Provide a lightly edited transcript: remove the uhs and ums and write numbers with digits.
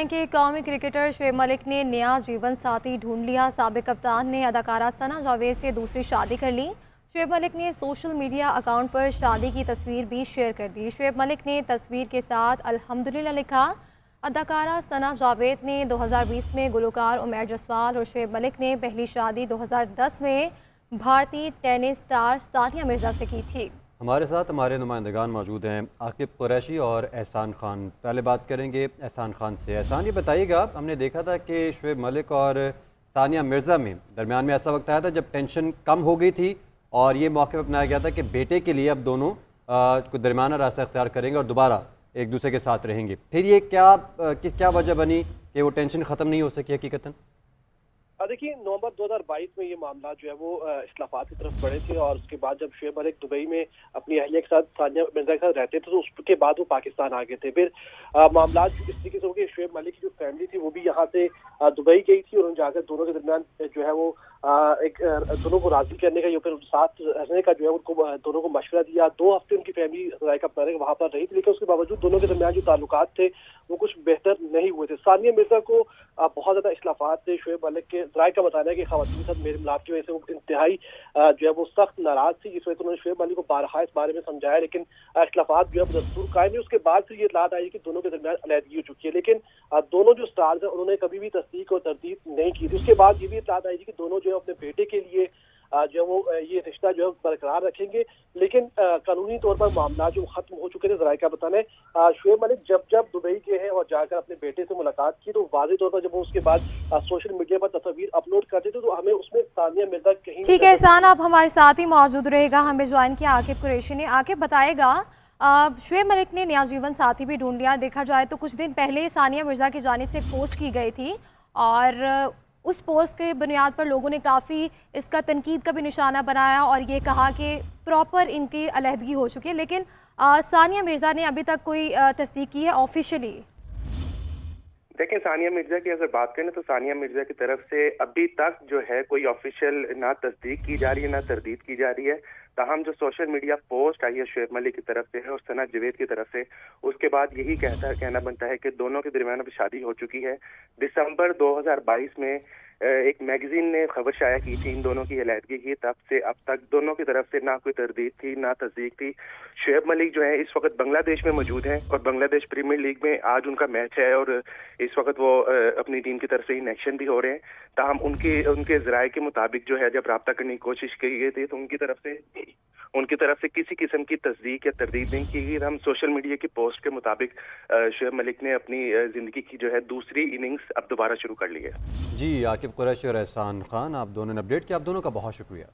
जाएं कि कौमी क्रिकेटर शुएब मलिक ने नया जीवन साथी ढूंढ लिया। साबिक कप्तान ने अदाकारा सना जावेद से दूसरी शादी कर ली। शुएब मलिक ने सोशल मीडिया अकाउंट पर शादी की तस्वीर भी शेयर कर दी। शुएब मलिक ने तस्वीर के साथ अल्हम्दुलिल्लाह लिखा। अदाकारा सना जावेद ने 2020 में गुलकार उमैर जसवाल और शुएब मलिक ने पहली शादी 2010 में भारतीय टेनिस स्टार सानिया मिर्जा से की थी। हमारे साथ हमारे नुमाइंदगान मौजूद हैं, आकिब कुरैशी और एहसान खान। पहले बात करेंगे एहसान खान से। एहसान, ये बताइएगा, हमने देखा था कि शुएब मलिक और सानिया मिर्ज़ा में दरमियान में ऐसा वक्त आया था जब टेंशन कम हो गई थी और ये मौके पर अपनाया गया था कि बेटे के लिए अब दोनों को दरमियाना रास्ता अख्तियार करेंगे और दोबारा एक दूसरे के साथ रहेंगे। फिर ये क्या वजह बनी कि वो टेंशन ख़त्म नहीं हो सकी हकीकतन? देखिए, नवंबर 2022 में ये मामला जो है वो इख्लाफात की तरफ बढ़े थे और उसके बाद जब शुएब मलिक दुबई में अपनी अहलिया के साथ सानिया मिर्जा के साथ रहते थे तो उसके बाद वो पाकिस्तान आ गए थे। फिर मामला इस तरीके से हो गए, शुएब मलिक की जो फैमिली थी वो भी यहाँ से दुबई गई थी और जाकर दोनों के दरमियान जो है वो एक दोनों को राजी करने का या फिर साथ रहने का जो है उनको दोनों को मशवरा दिया। 2 हफ्ते उनकी फैमिली रायका वहाँ पर रही थी, लेकिन उसके बावजूद दोनों के दरमियान जो ताल्लुकात थे वो कुछ बेहतर नहीं हुए थे। सानिया मिर्जा को बहुत ज्यादा इख्लाफात थे। शुएब मलिक के राय का बताना है कि खवातीन के साथ मेल मिलाप की वजह से वो इंतहाई जो है वो सख्त नाराज थी, जिस वजह से उन्होंने शुएब मलिक को बारहा इस बारे में समझाया, लेकिन इख्लाफात जो है दस्तूर कायम है। उसके बाद फिर ये इत्तलात आई कि दोनों के दरमियान अलहदगी हो चुकी है, लेकिन दोनों जो स्टार्स हैं उन्होंने कभी भी तस्दीक और तरदीद नहीं की थी। उसके बाद ये भी इत्तलात आई थी कि दोनों जो है अपने बेटे के लिए जो है वो ये रिश्ता जो है बरकरार रखेंगे, लेकिन कानूनी तौर पर मामला जो खत्म हो चुके थे। जरा का बताना है, शुएब मलिक जब दुबई के हैं और जाकर अपने बेटे से मुलाकात की तो वाज़ेह तौर पर जब वो उसके बाद सोशल मीडिया पर तस्वीर अपलोड करते थे तो हमें उसमें सानिया मिर्जा कहीं। ठीक है एहसान, आप हमारे साथ ही मौजूद रहेगा। हमें ज्वाइन किया आकिब कुरैशी ने। आकिब बताएगा, शुएब मलिक ने नया जीवन साथी भी ढूंढ लिया। देखा जाए तो कुछ दिन पहले सानिया मिर्जा की जानिब से एक पोस्ट की गई थी और उस पोस्ट के बुनियाद पर लोगों ने काफ़ी इसका तनकीद का भी निशाना बनाया और ये कहा कि प्रॉपर इनकी अलहदगी हो चुकी है, लेकिन सानिया मिर्ज़ा ने अभी तक कोई तस्दीक की है ऑफिशियली? देखिए, सानिया मिर्जा की अगर बात करें तो सानिया मिर्जा की तरफ से अभी तक जो है कोई ऑफिशियल ना तस्दीक की जा रही है ना तरदीद की जा रही है। ताहम जो सोशल मीडिया पोस्ट आई है शुएब मलिक की तरफ से है और सना जावेद की तरफ से, उसके बाद यही कहना बनता है कि दोनों के दरमियान अब शादी हो चुकी है। दिसंबर 2022 में एक मैगजीन ने खबर शाया की थी इन दोनों की अलहदगी की। तब से अब तक दोनों की तरफ से ना कोई तरदीद थी ना तस्दीक थी। शुएब मलिक जो है इस वक्त बांग्लादेश में मौजूद हैं और बांग्लादेश प्रीमियर लीग में आज उनका मैच है और इस वक्त वो अपनी टीम की तरफ से इन एक्शन भी हो रहे हैं। ताहम उनके ज़राए के मुताबिक जो है जब रब्ता करने की कोशिश की गई थी तो उनकी तरफ से किसी किस्म की तस्दीक या तरदीद नहीं की गई। हम सोशल मीडिया की पोस्ट के मुताबिक शुएब मलिक ने अपनी ज़िंदगी की जो है दूसरी इनिंग्स अब दोबारा शुरू कर ली है। जी, आकिब कुरैशी और एहसान खान, आप दोनों ने अपडेट किया। आप दोनों का बहुत शुक्रिया।